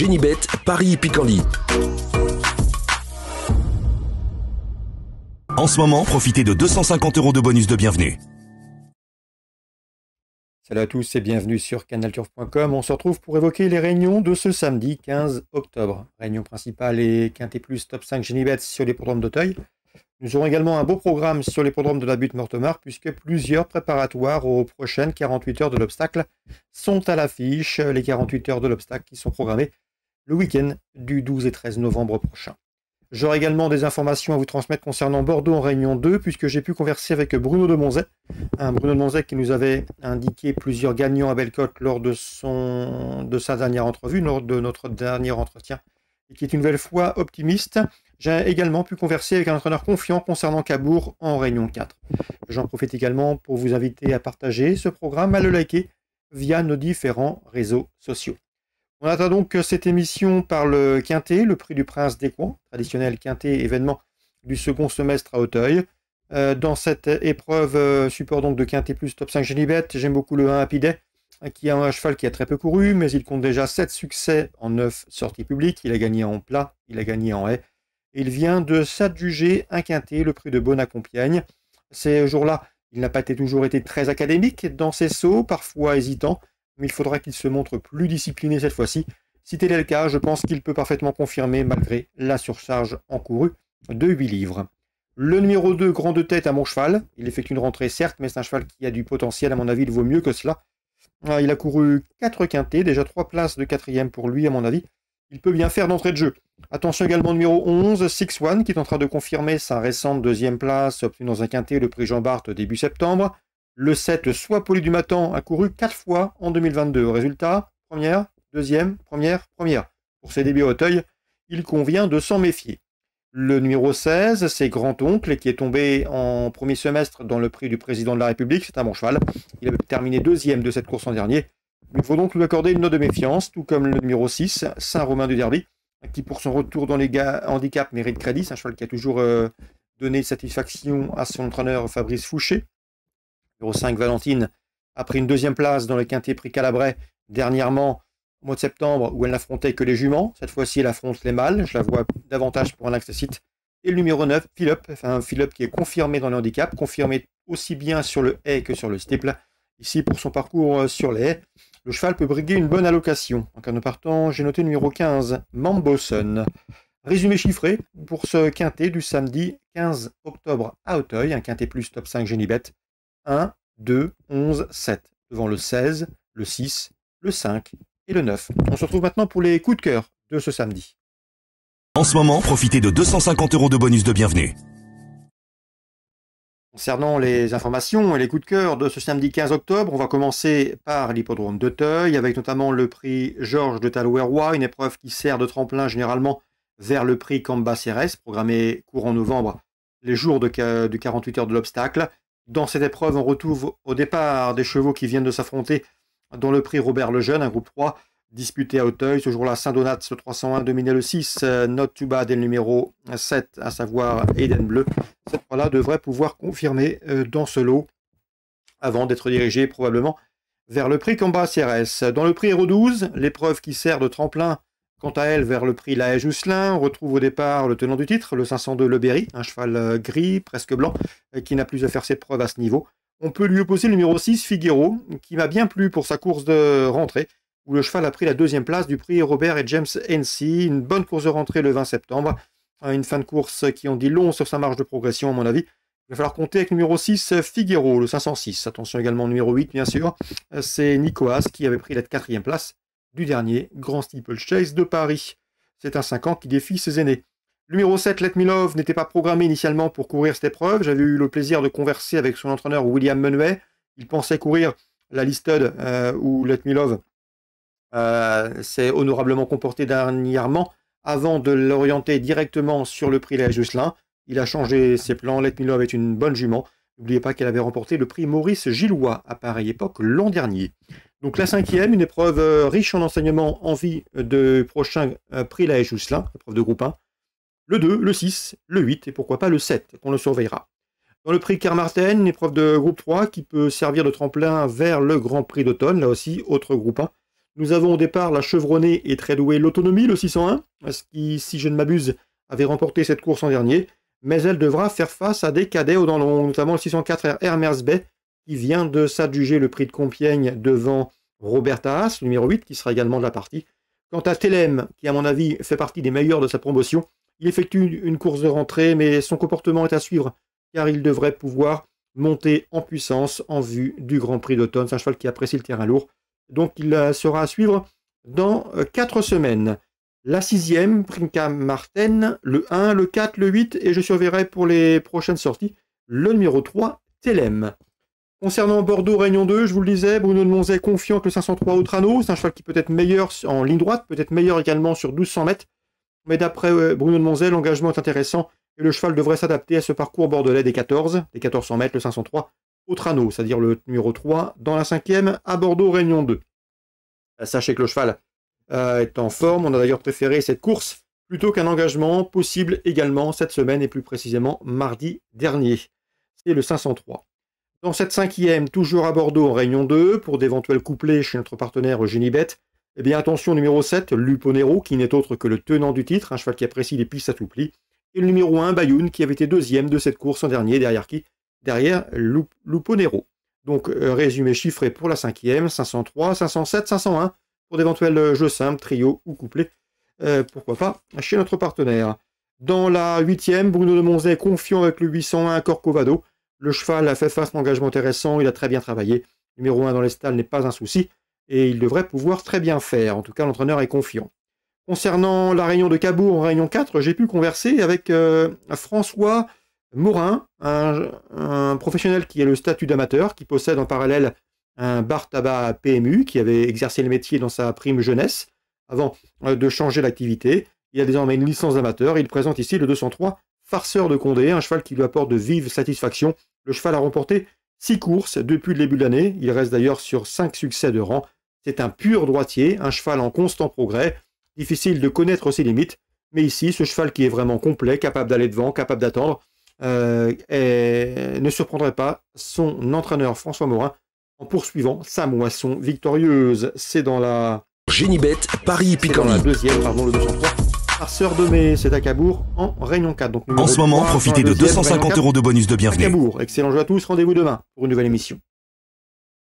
Génibet, Paris-Picardie. En ce moment, profitez de 250 € de bonus de bienvenue. Salut à tous et bienvenue sur canalturf.com. On se retrouve pour évoquer les réunions de ce samedi 15 octobre. Réunion principale et Quintet Plus Top 5 Génibet sur l'hippodrome d'Auteuil. Nous aurons également un beau programme sur l'hippodrome de la Butte-Mortemart puisque plusieurs préparatoires aux prochaines 48 heures de l'obstacle sont à l'affiche. Les 48 heures de l'obstacle qui sont programmées le week-end du 12 et 13 novembre prochain. J'aurai également des informations à vous transmettre concernant Bordeaux en Réunion 2, puisque j'ai pu converser avec Bruno de Monzet. Bruno de Monzet qui nous avait indiqué plusieurs gagnants à Bellecote lors de sa dernière entrevue, lors de notre dernier entretien, et qui est une nouvelle fois optimiste. J'ai également pu converser avec un entraîneur confiant concernant Cabourg en Réunion 4. J'en profite également pour vous inviter à partager ce programme, à le liker via nos différents réseaux sociaux. On attend donc cette émission par le Quintet, le prix du Prince des Coins, traditionnel Quintet événement du second semestre à Auteuil. Dans cette épreuve support donc de Quintet Plus Top 5 Génibet, j'aime beaucoup le 1 Happy qui est un cheval qui a très peu couru, mais il compte déjà 7 succès en 9 sorties publiques. Il a gagné en plat, il a gagné en haie. Il vient de s'adjuger un Quintet, le prix de Beaune à Compiègne. Ces jours-là, il n'a pas toujours été très académique dans ses sauts, parfois hésitant. Mais il faudra qu'il se montre plus discipliné cette fois-ci. Si tel est le cas, je pense qu'il peut parfaitement confirmer malgré la surcharge encourue de 8 livres. Le numéro 2, Grand de Tête à mon cheval. Il effectue une rentrée certes, mais c'est un cheval qui a du potentiel. À mon avis, il vaut mieux que cela. Il a couru 4 quintets, déjà 3 places de 4e pour lui à mon avis. Il peut bien faire d'entrée de jeu. Attention également numéro 11, Six One, qui est en train de confirmer sa récente 2e place obtenue dans un quintet, le prix Jean Bart début septembre. Le 7, Soit Poli du Matan, a couru 4 fois en 2022. Résultat, première, deuxième, première. Pour ses débuts à Auteuil, il convient de s'en méfier. Le numéro 16, c'est Grand-Oncle, qui est tombé en premier semestre dans le prix du président de la République. C'est un bon cheval. Il avait terminé 2e de cette course en dernier. Il faut donc lui accorder une note de méfiance, tout comme le numéro 6, Saint-Romain du Derby, qui pour son retour dans les handicaps mérite crédit. C'est un cheval qui a toujours donné satisfaction à son entraîneur Fabrice Fouché. Numéro 5, Valentine, a pris une 2e place dans le Quintet Prix Calabrais dernièrement, au mois de septembre, où elle n'affrontait que les juments. Cette fois-ci, elle affronte les mâles. Je la vois davantage pour un accessite. Et le numéro 9, Philippe, qui est confirmé dans le handicap, confirmé aussi bien sur le haie que sur le steeple. Ici, pour son parcours sur les haies, le cheval peut briguer une bonne allocation. En cas de partant, j'ai noté le numéro 15, Mamboson. Résumé chiffré pour ce Quintet du samedi 15 octobre à Auteuil, un Quintet Plus Top 5 Génibet. 1, 2, 11, 7, devant le 16, le 6, le 5 et le 9. On se retrouve maintenant pour les coups de cœur de ce samedi. En ce moment, profitez de 250 € de bonus de bienvenue. Concernant les informations et les coups de cœur de ce samedi 15 octobre, on va commencer par l'hippodrome d'Auteuil, avec notamment le prix Georges de Talouet-Roy, une épreuve qui sert de tremplin généralement vers le prix Cambacérès, programmé courant novembre, les jours de 48 heures de l'obstacle. Dans cette épreuve, on retrouve au départ des chevaux qui viennent de s'affronter dans le prix Robert Lejeune, un groupe 3, disputé à Auteuil. Ce jour-là, Saint-Donat, le 301, dominait le 6, Not Too Bad et le numéro 7, à savoir Eden Bleu. Cette fois-là devrait pouvoir confirmer dans ce lot, avant d'être dirigé probablement vers le prix Cambacérès. Dans le prix Héros 12, l'épreuve qui sert de tremplin, quant à elle, vers le prix La Haye-Jousselin, on retrouve au départ le tenant du titre, le 502 Le Berry, un cheval gris, presque blanc, qui n'a plus à faire ses preuves à ce niveau. On peut lui opposer le numéro 6, Figaro, qui m'a bien plu pour sa course de rentrée, où le cheval a pris la 2e place du prix Robert et James Hennessy. Une bonne course de rentrée le 20 septembre. Une fin de course qui en dit long sur sa marge de progression, à mon avis. Il va falloir compter avec le numéro 6, Figaro, le 506. Attention également au numéro 8, bien sûr. C'est Nicoas qui avait pris la 4e place du dernier Grand Steeplechase de Paris. C'est un 5 ans qui défie ses aînés. Le numéro 7, Let Me Love, n'était pas programmé initialement pour courir cette épreuve. J'avais eu le plaisir de converser avec son entraîneur William Menuet. Il pensait courir la Listed où Let Me Love s'est honorablement comporté dernièrement avant de l'orienter directement sur le prix La Haye-Jousselin. Il a changé ses plans. Let Me Love est une bonne jument. N'oubliez pas qu'elle avait remporté le prix Maurice Gillois à pareille époque l'an dernier. Donc la 5e, une épreuve riche en enseignements en vue de prochain prix La Haye-Jousselin, épreuve de groupe 1. Le 2, le 6, le 8 et pourquoi pas le 7, qu'on le surveillera. Dans le prix Kermarten, une épreuve de groupe 3 qui peut servir de tremplin vers le Grand Prix d'automne, là aussi, autre groupe 1. Nous avons au départ la chevronnée et très douée l'autonomie, le 601, ce qui, si je ne m'abuse, avait remporté cette course en dernier. Mais elle devra faire face à des cadets au long, notamment le 604 Hermers Bay, qui vient de s'adjuger le prix de Compiègne devant Roberta Haas, numéro 8, qui sera également de la partie. Quant à Telem, qui à mon avis fait partie des meilleurs de sa promotion, il effectue une course de rentrée, mais son comportement est à suivre, car il devrait pouvoir monter en puissance en vue du Grand Prix d'automne. C'est un cheval qui apprécie le terrain lourd, donc il sera à suivre dans 4 semaines. La 6e, Brinca Marten, le 1, le 4, le 8, et je surveillerai pour les prochaines sorties le numéro 3, Telem. Concernant Bordeaux Réunion 2, je vous le disais, Bruno de Monzet confiant que le 503 Autrano, c'est un cheval qui peut être meilleur en ligne droite, peut être meilleur également sur 1200 mètres, mais d'après Bruno de Monzet, l'engagement est intéressant et le cheval devrait s'adapter à ce parcours bordelais des 1400 mètres, le 503 Autrano, c'est-à-dire le numéro 3 dans la 5e à Bordeaux Réunion 2. Sachez que le cheval est en forme, on a d'ailleurs préféré cette course plutôt qu'un engagement possible également cette semaine et plus précisément mardi dernier. C'est le 503. Dans cette 5e, toujours à Bordeaux en Réunion 2, pour d'éventuels couplets chez notre partenaire Genibet, eh bien attention, numéro 7, Luponero, qui n'est autre que le tenant du titre, un cheval qui apprécie les pistes à tout pli, et le numéro 1, Bayoun, qui avait été deuxième de cette course en dernier, derrière qui? Derrière Luponero. Donc résumé chiffré pour la 5e, 503, 507, 501, pour d'éventuels jeux simples, trio ou couplets, pourquoi pas, chez notre partenaire. Dans la 8e, Bruno de Monzet confiant avec le 801 Corcovado. Le cheval a fait face à un engagement intéressant, il a très bien travaillé. Numéro 1 dans les stalles n'est pas un souci, et il devrait pouvoir très bien faire. En tout cas, l'entraîneur est confiant. Concernant la réunion de Cabourg en réunion 4, j'ai pu converser avec François Morin, un professionnel qui a le statut d'amateur, qui possède en parallèle un bar tabac PMU, qui avait exercé le métier dans sa prime jeunesse, avant de changer d'activité. Il a désormais une licence d'amateur. Il présente ici le 203 Farceur de Condé, un cheval qui lui apporte de vives satisfactions. Le cheval a remporté 6 courses depuis le début de l'année. Il reste d'ailleurs sur 5 succès de rang. C'est un pur droitier, un cheval en constant progrès. Difficile de connaître ses limites. Mais ici, ce cheval qui est vraiment complet, capable d'aller devant, capable d'attendre, ne surprendrait pas son entraîneur François Morin en poursuivant sa moisson victorieuse. C'est dans la... Genibet, Paris C'est dans la deuxième, pardon, le 203. Farceur de mai, c'est à Cabourg en Réunion 4. Donc, en ce moment, profitez de 250 € de bonus de bienvenue. À Cabourg. Excellent jeu à tous. Rendez-vous demain pour une nouvelle émission.